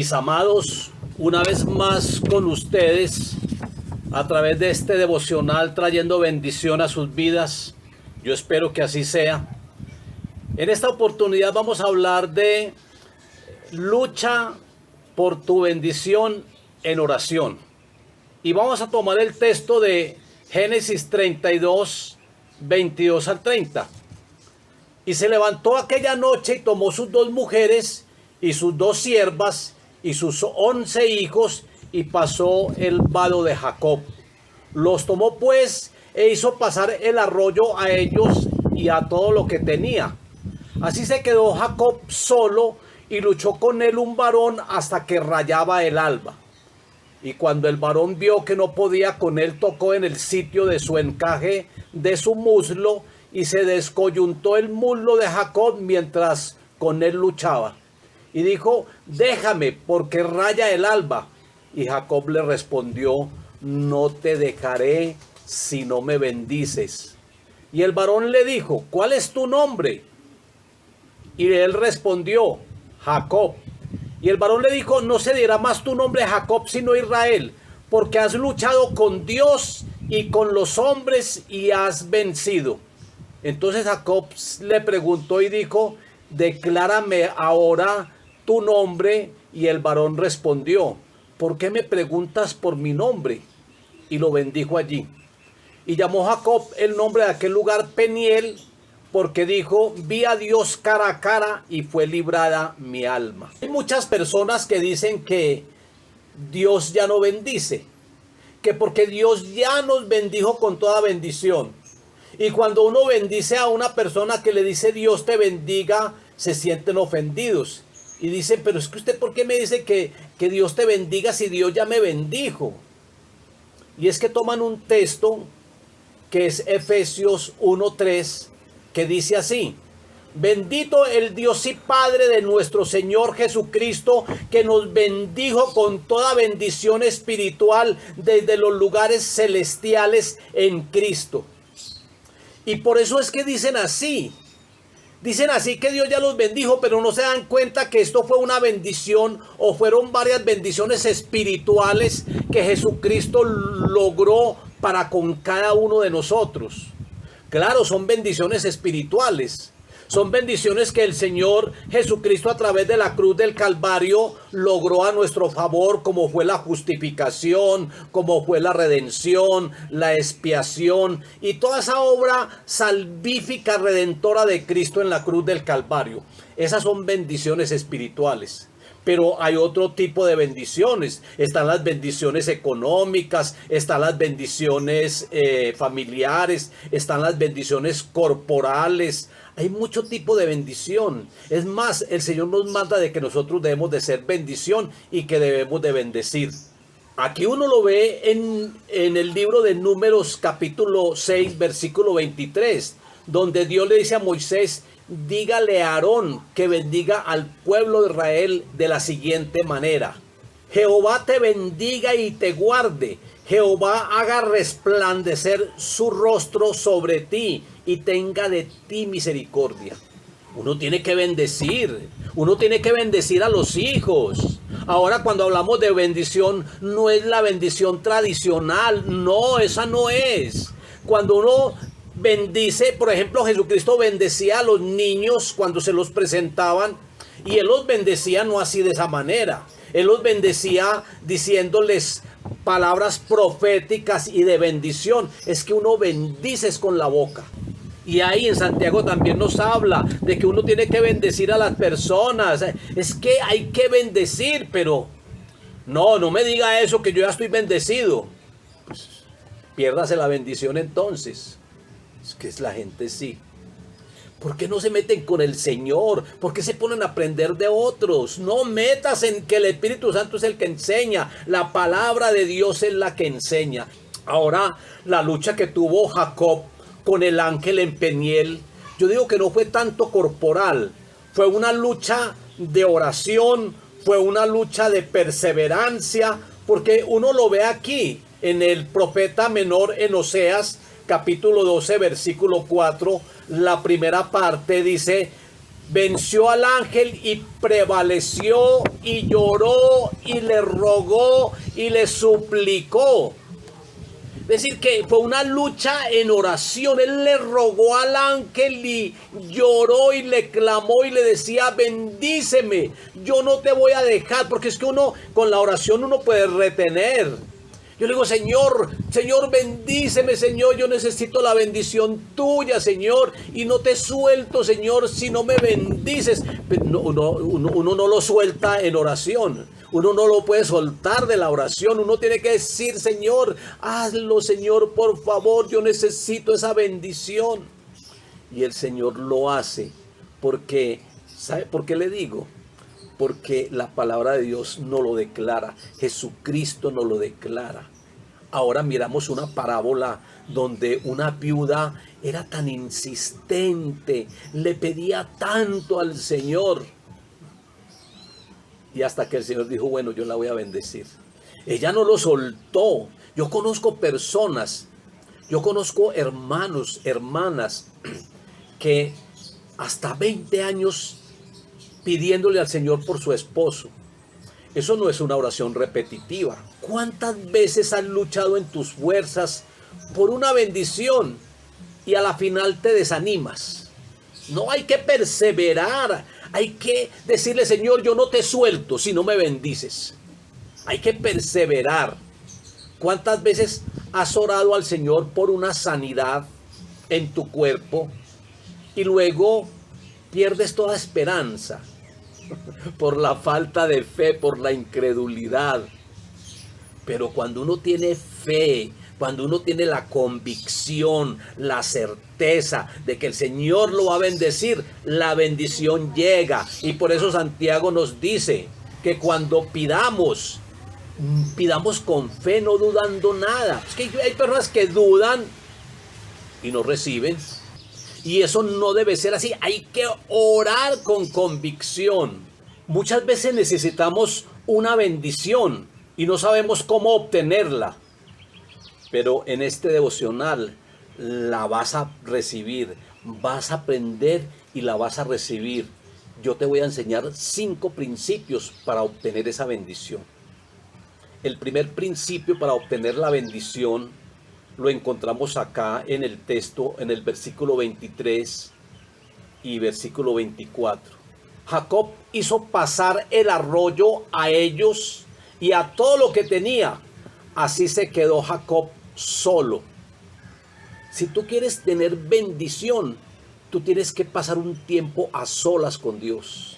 Mis amados, una vez más con ustedes a través de este devocional trayendo bendición a sus vidas. Yo espero que así sea. En esta oportunidad vamos a hablar de lucha por tu bendición en oración. Y vamos a tomar el texto de Génesis 32, 22 al 30. Y se levantó aquella noche y tomó sus 2 mujeres y sus 2 siervas y sus 11 hijos y pasó el vado de Jacob. Los tomó pues e hizo pasar el arroyo a ellos y a todo lo que tenía. Así se quedó Jacob solo y luchó con él un varón hasta que rayaba el alba. Y cuando el varón vio que no podía con él, tocó en el sitio de su encaje de su muslo y se descoyuntó el muslo de Jacob mientras con él luchaba. Y dijo: déjame, porque raya el alba. Y Jacob le respondió: no te dejaré si no me bendices. Y el varón le dijo: ¿cuál es tu nombre? Y él respondió: Jacob. Y el varón le dijo: no se dirá más tu nombre Jacob, sino Israel, porque has luchado con Dios y con los hombres y has vencido. Entonces Jacob le preguntó y dijo: declárame ahora tu nombre. Y el varón respondió: ¿por qué me preguntas por mi nombre? Y lo bendijo allí. Y llamó Jacob el nombre de aquel lugar Peniel, porque dijo: vi a Dios cara a cara y fue librada mi alma. Hay muchas personas que dicen que Dios ya no bendice, que porque Dios ya nos bendijo con toda bendición. Y cuando uno bendice a una persona que le dice Dios te bendiga, se sienten ofendidos. Y dicen: pero es que usted, ¿por qué me dice que Dios te bendiga si Dios ya me bendijo? Y es que toman un texto que es Efesios 1:3, que dice así: bendito el Dios y Padre de nuestro Señor Jesucristo, que nos bendijo con toda bendición espiritual desde los lugares celestiales en Cristo. Y por eso es que dicen así que Dios ya los bendijo, pero no se dan cuenta que esto fue una bendición o fueron varias bendiciones espirituales que Jesucristo logró para con cada uno de nosotros. Claro, son bendiciones espirituales. Son bendiciones que el Señor Jesucristo a través de la cruz del Calvario logró a nuestro favor, como fue la justificación, como fue la redención, la expiación y toda esa obra salvífica redentora de Cristo en la cruz del Calvario. Esas son bendiciones espirituales. Pero hay otro tipo de bendiciones. Están las bendiciones económicas, están las bendiciones familiares, están las bendiciones corporales. Hay mucho tipo de bendición. Es más, el Señor nos manda de que nosotros debemos de ser bendición y que debemos de bendecir. Aquí uno lo ve en el libro de Números capítulo 6, versículo 23, donde Dios le dice a Moisés: dígale a Aarón que bendiga al pueblo de Israel de la siguiente manera: Jehová te bendiga y te guarde. Jehová haga resplandecer su rostro sobre ti y tenga de ti misericordia. Uno tiene que bendecir. Uno tiene que bendecir a los hijos. Ahora, cuando hablamos de bendición, no es la bendición tradicional. No, esa no es. Cuando uno bendice, por ejemplo, Jesucristo bendecía a los niños cuando se los presentaban, y Él los bendecía no así de esa manera. Él los bendecía diciéndoles palabras proféticas y de bendición. Es que uno bendice con la boca. Y ahí en Santiago también nos habla de que uno tiene que bendecir a las personas. Es que hay que bendecir, pero no me diga eso, que yo ya estoy bendecido. Pues piérdase la bendición entonces. Es que es la gente sí. ¿Por qué no se meten con el Señor? ¿Por qué se ponen a aprender de otros? No metas en que el Espíritu Santo es el que enseña. La palabra de Dios es la que enseña. Ahora, la lucha que tuvo Jacob con el ángel en Peniel, yo digo que no fue tanto corporal. Fue una lucha de oración, fue una lucha de perseverancia, porque uno lo ve aquí en el profeta menor en Oseas, capítulo 12, versículo 4, la primera parte dice: venció al ángel y prevaleció y lloró y le rogó y le suplicó. Es decir, que fue una lucha en oración. Él le rogó al ángel y lloró y le clamó y le decía: bendíceme, yo no te voy a dejar. Porque es que uno, con la oración, uno puede retener. Yo le digo: Señor, Señor, bendíceme, Señor, yo necesito la bendición tuya, Señor, y no te suelto, Señor, si no me bendices. Uno no lo suelta en oración. Uno no lo puede soltar de la oración. Uno tiene que decir: Señor, hazlo, Señor, por favor, yo necesito esa bendición. Y el Señor lo hace porque, ¿sabe por qué le digo? Porque la palabra de Dios no lo declara. Jesucristo no lo declara. Ahora miramos una parábola donde una viuda era tan insistente, le pedía tanto al Señor. Y hasta que el Señor dijo: bueno, yo la voy a bendecir. Ella no lo soltó. Yo conozco personas, yo conozco hermanos, hermanas, que hasta 20 años pidiéndole al Señor por su esposo. Eso no es una oración repetitiva. ¿Cuántas veces has luchado en tus fuerzas por una bendición y a la final te desanimas? No, hay que perseverar. Hay que decirle: Señor, yo no te suelto si no me bendices. Hay que perseverar. ¿Cuántas veces has orado al Señor por una sanidad en tu cuerpo y luego pierdes toda esperanza por la falta de fe, por la incredulidad? Pero cuando uno tiene fe, cuando uno tiene la convicción, la certeza de que el Señor lo va a bendecir, la bendición llega. Y por eso Santiago nos dice que cuando pidamos, pidamos con fe, no dudando nada. Es que hay personas que dudan y no reciben. Y eso no debe ser así. Hay que orar con convicción. Muchas veces necesitamos una bendición y no sabemos cómo obtenerla. Pero en este devocional la vas a recibir. Vas a aprender y la vas a recibir. Yo te voy a enseñar 5 principios para obtener esa bendición. El primer principio para obtener la bendición lo encontramos acá en el texto, en el versículo 23 y versículo 24. Jacob hizo pasar el arroyo a ellos y a todo lo que tenía. Así se quedó Jacob solo. Si tú quieres tener bendición, tú tienes que pasar un tiempo a solas con Dios.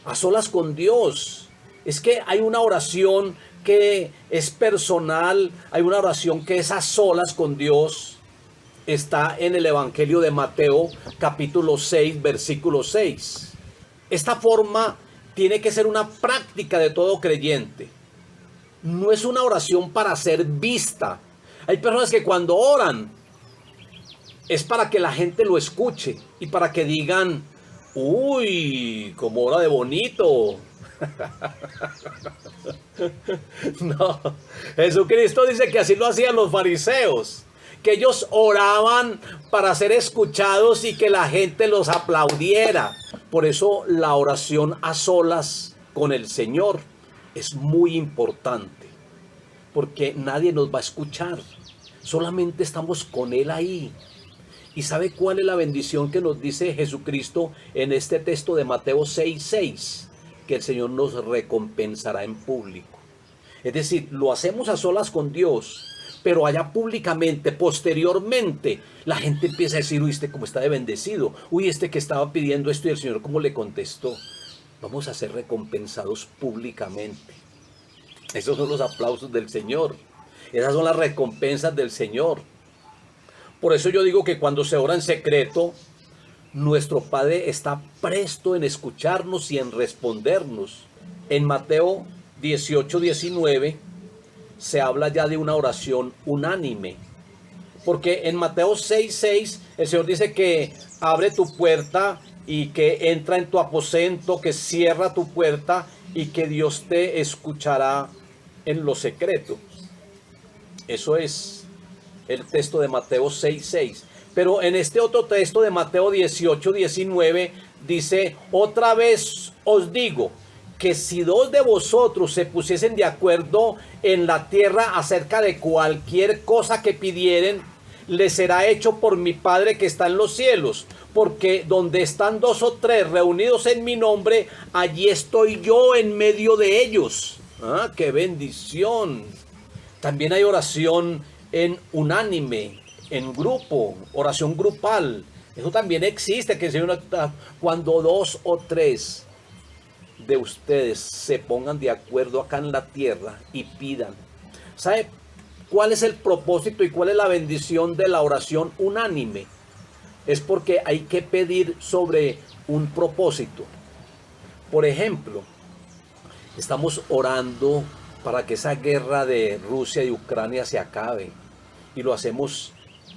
A solas con Dios. Es que hay una oración que es personal, hay una oración que es a solas con Dios. Está en el Evangelio de Mateo, capítulo 6, versículo 6. Esta forma tiene que ser una práctica de todo creyente. No es una oración para ser vista. Hay personas que cuando oran es para que la gente lo escuche y para que digan: uy, cómo ora de bonito. No, Jesucristo dice que así lo hacían los fariseos, que ellos oraban para ser escuchados y que la gente los aplaudiera. Por eso la oración a solas con el Señor es muy importante, porque nadie nos va a escuchar, solamente estamos con Él ahí. ¿Y sabe cuál es la bendición que nos dice Jesucristo en este texto de Mateo 6:6? Que el Señor nos recompensará en público. Es decir, lo hacemos a solas con Dios, pero allá públicamente, posteriormente, la gente empieza a decir: uy, este cómo está de bendecido, uy, este que estaba pidiendo esto y el Señor cómo le contestó. Vamos a ser recompensados públicamente. Esos son los aplausos del Señor. Esas son las recompensas del Señor. Por eso yo digo que cuando se ora en secreto, nuestro Padre está presto en escucharnos y en respondernos. En Mateo 18:19 se habla ya de una oración unánime. Porque en Mateo 6:6 el Señor dice que abre tu puerta y que entra en tu aposento, que cierra tu puerta y que Dios te escuchará en lo secreto. Eso es el texto de Mateo 6:6. Pero en este otro texto de Mateo 18:19 dice, otra vez os digo, que si dos de vosotros se pusiesen de acuerdo en la tierra acerca de cualquier cosa que pidieren, les será hecho por mi Padre que está en los cielos. Porque donde están dos o tres reunidos en mi nombre, allí estoy yo en medio de ellos. ¡Ah, qué bendición! También hay oración en unánime, en grupo, oración grupal. Eso también existe, que cuando dos o tres de ustedes se pongan de acuerdo acá en la tierra y pidan. ¿Sabe cuál es el propósito y cuál es la bendición de la oración unánime? Es porque hay que pedir sobre un propósito. Por ejemplo, estamos orando para que esa guerra de Rusia y Ucrania se acabe, y lo hacemos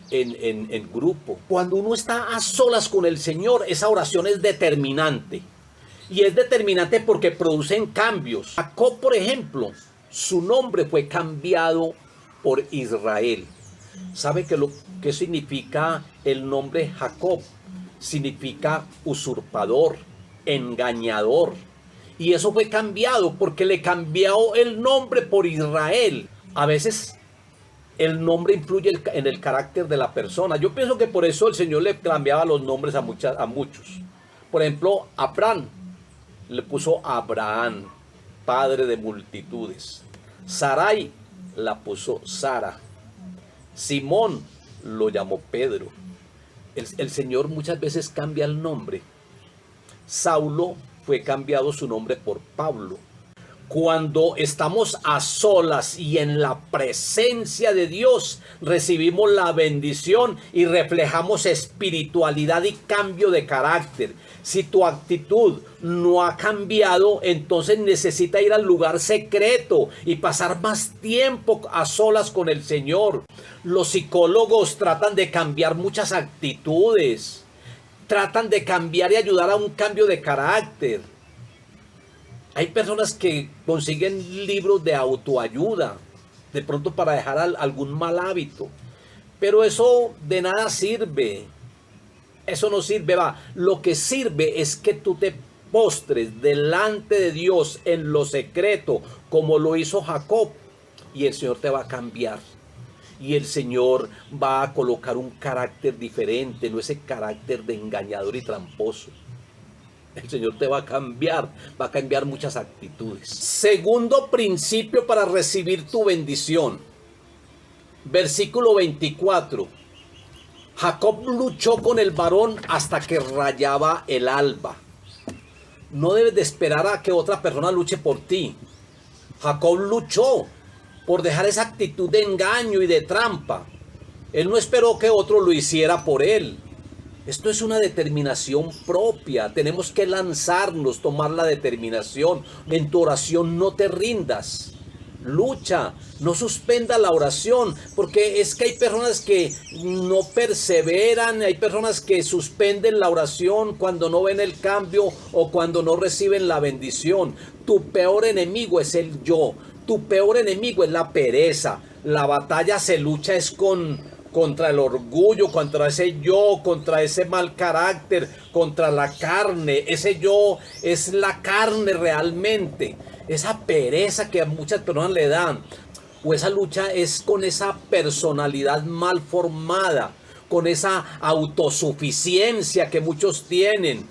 en grupo. Cuando uno está a solas con el Señor, esa oración es determinante. Y es determinante porque producen cambios. Jacob, por ejemplo, su nombre fue cambiado por Israel. ¿Sabe qué significa el nombre Jacob? Significa usurpador, engañador. Y eso fue cambiado porque le cambió el nombre por Israel. A veces el nombre influye en el carácter de la persona. Yo pienso que por eso el Señor le cambiaba los nombres a muchos. Por ejemplo, Abraham le puso Abraham, padre de multitudes. Sarai la puso Sara. Simón lo llamó Pedro. El Señor muchas veces cambia el nombre. Saulo fue cambiado su nombre por Pablo. Cuando estamos a solas y en la presencia de Dios, recibimos la bendición y reflejamos espiritualidad y cambio de carácter. Si tu actitud no ha cambiado, entonces necesita ir al lugar secreto y pasar más tiempo a solas con el Señor. Los psicólogos tratan de cambiar muchas actitudes, tratan de cambiar y ayudar a un cambio de carácter. Hay personas que consiguen libros de autoayuda, de pronto para dejar algún mal hábito, pero eso de nada sirve. Eso no sirve, va. Lo que sirve es que tú te postres delante de Dios en lo secreto, como lo hizo Jacob, y el Señor te va a cambiar. Y el Señor va a colocar un carácter diferente, no ese carácter de engañador y tramposo. El Señor te va a cambiar muchas actitudes. Segundo principio para recibir tu bendición. Versículo 24. Jacob luchó con el varón hasta que rayaba el alba. No debes de esperar a que otra persona luche por ti. Jacob luchó por dejar esa actitud de engaño y de trampa. Él no esperó que otro lo hiciera por él. Esto es una determinación propia. Tenemos que lanzarnos, tomar la determinación. En tu oración no te rindas. Lucha, no suspenda la oración, porque es que hay personas que no perseveran, hay personas que suspenden la oración cuando no ven el cambio o cuando no reciben la bendición. Tu peor enemigo es el yo, tu peor enemigo es la pereza. La batalla se lucha es contra el orgullo, contra ese yo, contra ese mal carácter, contra la carne. Ese yo es la carne realmente. Esa pereza que a muchas personas le dan, o esa lucha es con esa personalidad mal formada, con esa autosuficiencia que muchos tienen,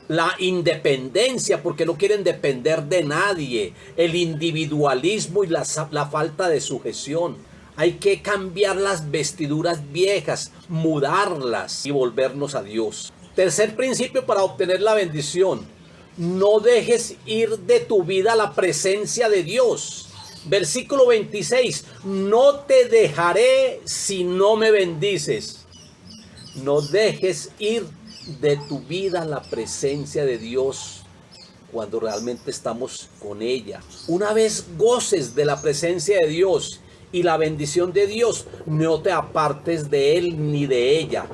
la independencia porque no quieren depender de nadie, el individualismo y la falta de sujeción. Hay que cambiar las vestiduras viejas, mudarlas y volvernos a Dios. Tercer principio para obtener la bendición. No dejes ir de tu vida la presencia de Dios. Versículo 26. No te dejaré si no me bendices. No dejes ir de tu vida la presencia de Dios cuando realmente estamos con ella. Una vez goces de la presencia de Dios y la bendición de Dios, no te apartes de él ni de ella.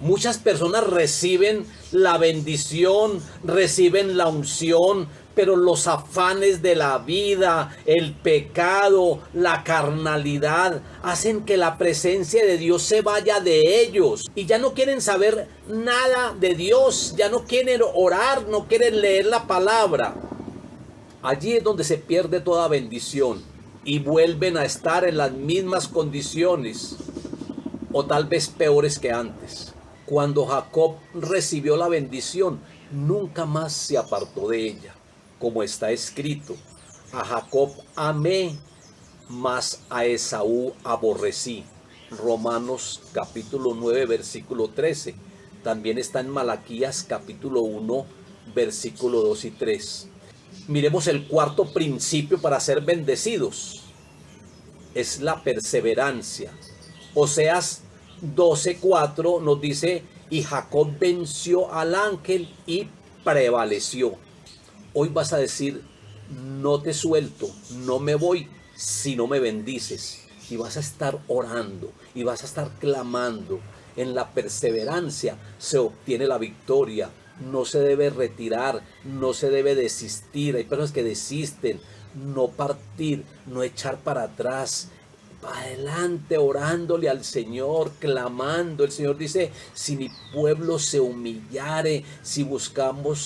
Muchas personas reciben la bendición, reciben la unción, pero los afanes de la vida, el pecado, la carnalidad, hacen que la presencia de Dios se vaya de ellos. Y ya no quieren saber nada de Dios, ya no quieren orar, no quieren leer la palabra. Allí es donde se pierde toda bendición y vuelven a estar en las mismas condiciones, o tal vez peores que antes. Cuando Jacob recibió la bendición, nunca más se apartó de ella. Como está escrito, a Jacob amé, mas a Esaú aborrecí. Romanos capítulo 9, versículo 13. También está en Malaquías capítulo 1, versículo 2 y 3. Miremos el cuarto principio para ser bendecidos. Es la perseverancia. Oseas 12:4 nos dice, y Jacob venció al ángel y prevaleció. Hoy vas a decir, no te suelto, no me voy si no me bendices. Y vas a estar orando y vas a estar clamando. En la perseverancia se obtiene la victoria. No se debe retirar, no se debe desistir. Hay personas que desisten, no partir, no echar para atrás. Adelante, orándole al Señor, clamando. El Señor dice, si mi pueblo se humillare, si buscaremos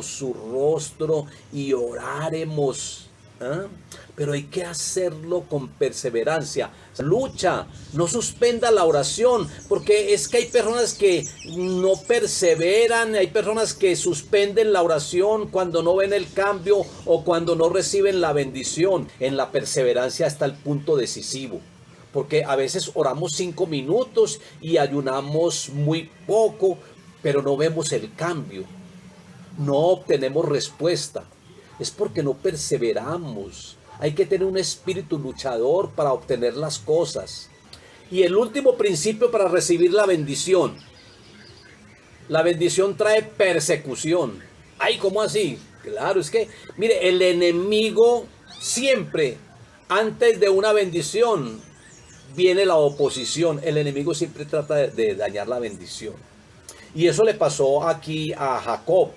su rostro y oraremos. Pero hay que hacerlo con perseverancia. Lucha, no suspenda la oración, porque es que hay personas que no perseveran, hay personas que suspenden la oración cuando no ven el cambio o cuando no reciben la bendición. En la perseverancia está el punto decisivo, porque a veces oramos 5 minutos y ayunamos muy poco, pero no vemos el cambio, no obtenemos respuesta. Es porque no perseveramos. Hay que tener un espíritu luchador para obtener las cosas. Y el último principio para recibir la bendición. La bendición trae persecución. Ay, ¿cómo así? Claro, es que, mire, el enemigo siempre, antes de una bendición, viene la oposición. El enemigo siempre trata de dañar la bendición. Y eso le pasó aquí a Jacob.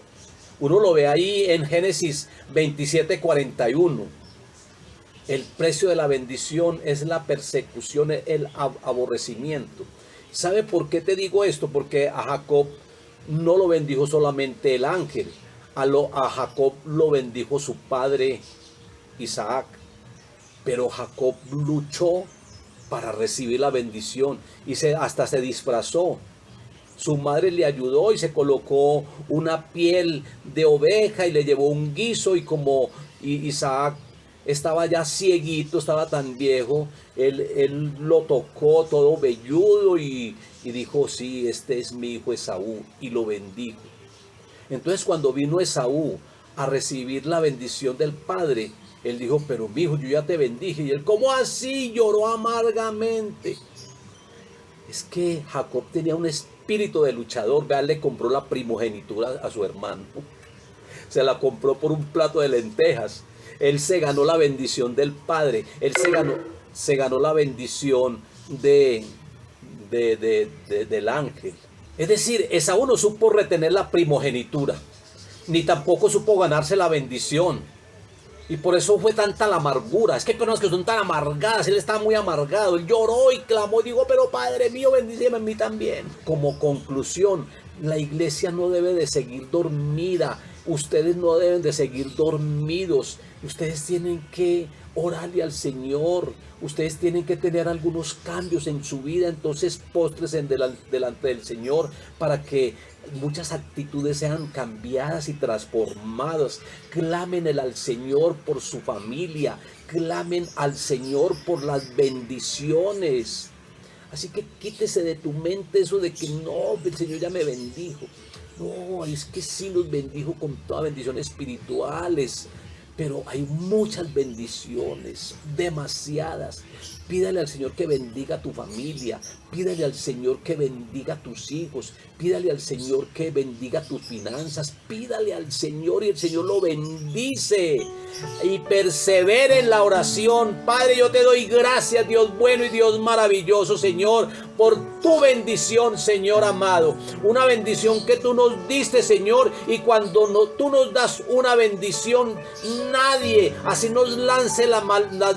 Uno lo ve ahí en Génesis 27:41. El precio de la bendición es la persecución, el aborrecimiento. ¿Sabe por qué te digo esto? Porque a Jacob no lo bendijo solamente el ángel. A Jacob lo bendijo su padre Isaac. Pero Jacob luchó para recibir la bendición y hasta se disfrazó. Su madre le ayudó y se colocó una piel de oveja y le llevó un guiso, y como Isaac estaba ya cieguito, estaba tan viejo, él lo tocó todo velludo y dijo, sí, este es mi hijo Esaú, y lo bendijo. Entonces cuando vino Esaú a recibir la bendición del padre, él dijo, pero mi hijo, yo ya te bendije. Y él, ¿cómo así? Lloró amargamente. Es que Jacob tenía un espíritu de luchador. Vean, le compró la primogenitura a su hermano. Se la compró por un plato de lentejas. Él se ganó la bendición del padre. Él se ganó la bendición del ángel. Es decir, Esaú no supo retener la primogenitura, ni tampoco supo ganarse la bendición. Y por eso fue tanta la amargura. Es que hay personas que son tan amargadas. Él estaba muy amargado. Él lloró y clamó y dijo, pero Padre mío, bendíceme a mí también. Como conclusión, la iglesia no debe de seguir dormida. Ustedes no deben de seguir dormidos. Ustedes tienen que orarle al Señor. Ustedes tienen que tener algunos cambios en su vida. Entonces póstresen delante del Señor para que muchas actitudes sean cambiadas y transformadas. Clamen al Señor por su familia. Clamen al Señor por las bendiciones. Así que quítese de tu mente eso de que no, el Señor ya me bendijo. No, es que sí nos bendijo con todas bendiciones espirituales. Pero hay muchas bendiciones, demasiadas. Pídale al Señor que bendiga a tu familia. Pídale al Señor que bendiga a tus hijos. Pídale al Señor que bendiga tus finanzas. Pídale al Señor y el Señor lo bendice. Y persevere en la oración. Padre, yo te doy gracias, Dios bueno y Dios maravilloso, Señor, por tu bendición, Señor amado. Una bendición que tú nos diste, Señor, y cuando tú nos das una bendición, nadie así nos lance las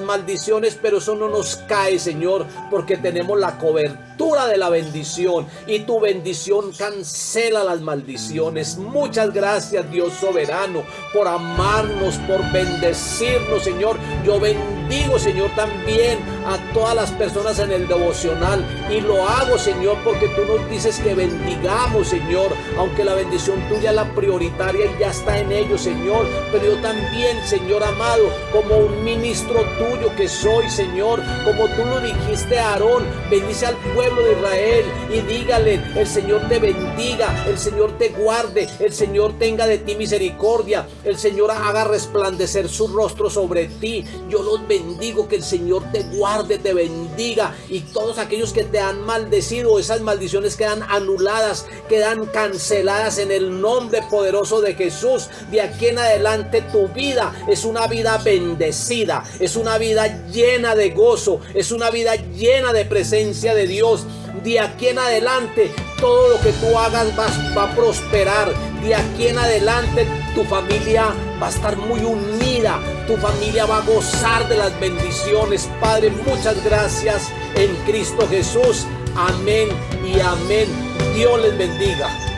maldiciones, pero eso no nos cae, Señor, porque tenemos la cobertura de la bendición, y tu bendición cancela las maldiciones. Muchas gracias, Dios soberano, por amarnos, por bendecirnos, Señor. Yo bendigo, Señor, también a todas las personas en el devocional, y lo hago, Señor, porque tú nos dices que bendigamos, Señor, aunque la bendición tuya es la prioritaria y ya está en ellos, Señor. Pero yo también, Señor amado, como un ministro tuyo que soy, Señor, como tú lo dijiste a Aarón, bendice al pueblo de Israel y dígale: el Señor te bendiga, el Señor te guarde, el Señor tenga de ti misericordia, el Señor haga resplandecer su rostro sobre ti. Yo los bendigo, que el Señor te guarde, te bendiga, y todos aquellos que te han maldecido, esas maldiciones quedan anuladas, quedan canceladas en el nombre poderoso de Jesús. De aquí en adelante tu vida es una vida bendecida, es una vida llena de gozo, es una vida llena de presencia de Dios. De aquí en adelante todo lo que tú hagas va a prosperar. De aquí en adelante tu familia va a estar muy unida, tu familia va a gozar de las bendiciones. Padre, muchas gracias en Cristo Jesús. Amén y amén. Dios les bendiga.